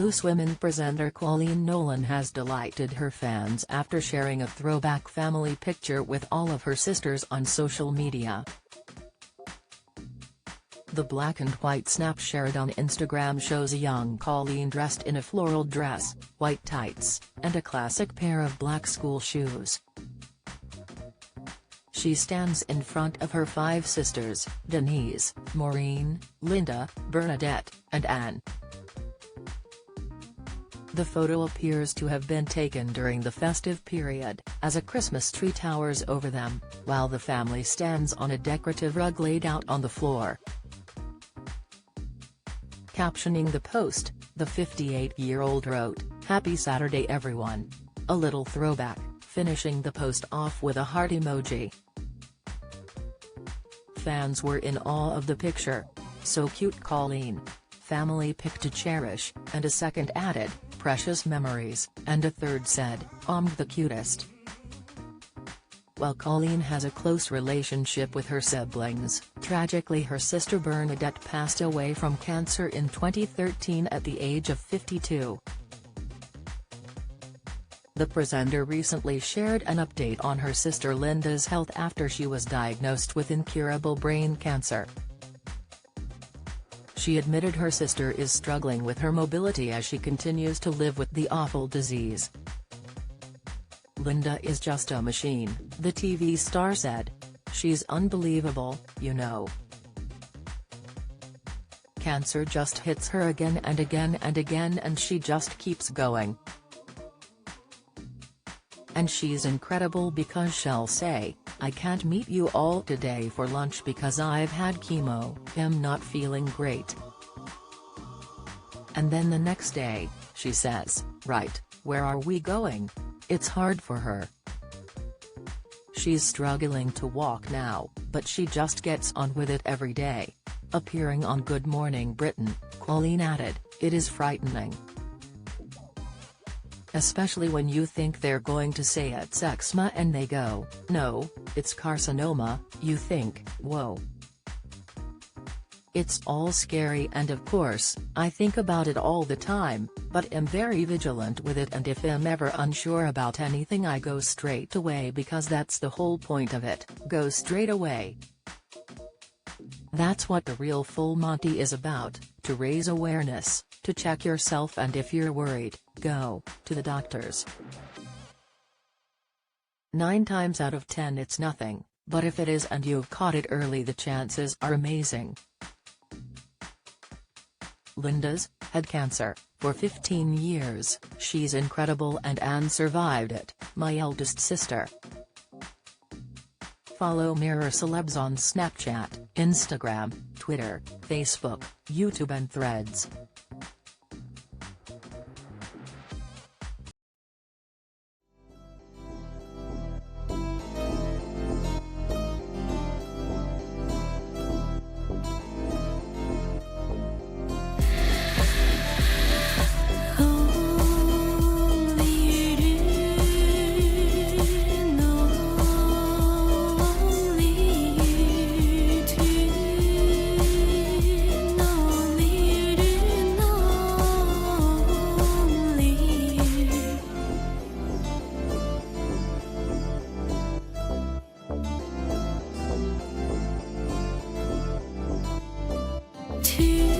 Loose Women presenter Coleen Nolan has delighted her fans after sharing a throwback family picture with all of her sisters on social media. The black and white snap shared on Instagram shows a young Coleen dressed in a floral dress, white tights, and a classic pair of black school shoes. She stands in front of her 5 sisters, Denise, Maureen, Linda, Bernadette, and Anne. The photo appears to have been taken during the festive period, as a Christmas tree towers over them, while the family stands on a decorative rug laid out on the floor. Captioning the post, the 58-year-old wrote, "Happy Saturday everyone." A little throwback, finishing the post off with a heart emoji. Fans were in awe of the picture. "So cute Coleen. Family pic to cherish," and a second added, "Precious memories," and a third said, "The cutest." While Coleen has a close relationship with her siblings, tragically her sister Bernadette passed away from cancer in 2013 at the age of 52. The presenter recently shared an update on her sister Linda's health after she was diagnosed with incurable brain cancer. She admitted her sister is struggling with her mobility as she continues to live with the awful disease. "Linda is just a machine," the TV star said. "She's unbelievable, you know. Cancer just hits her again and again and again and she just keeps going. And she's incredible because she'll say, 'I can't meet you all today for lunch because I've had chemo, I'm not feeling great.' And then the next day, she says, 'Right, where are we going?' It's hard for her. She's struggling to walk now, but she just gets on with it every day." Appearing on Good Morning Britain, Coleen added, "It is frightening. Especially when you think they're going to say it's eczema and they go, 'No, it's carcinoma,' you think, whoa. It's all scary and of course, I think about it all the time, but am very vigilant with it and if I'm ever unsure about anything I go straight away because that's the whole point of it, go straight away. That's what the real Full Monty is about, to raise awareness, to check yourself and if you're worried, go to the doctors. 9 times out of 10 it's nothing, but if it is and you've caught it early the chances are amazing." Linda's had cancer for 15 years, she's incredible and Anne survived it, my eldest sister. Follow Mirror Celebs on Snapchat, Instagram, Twitter, Facebook, YouTube and Threads. To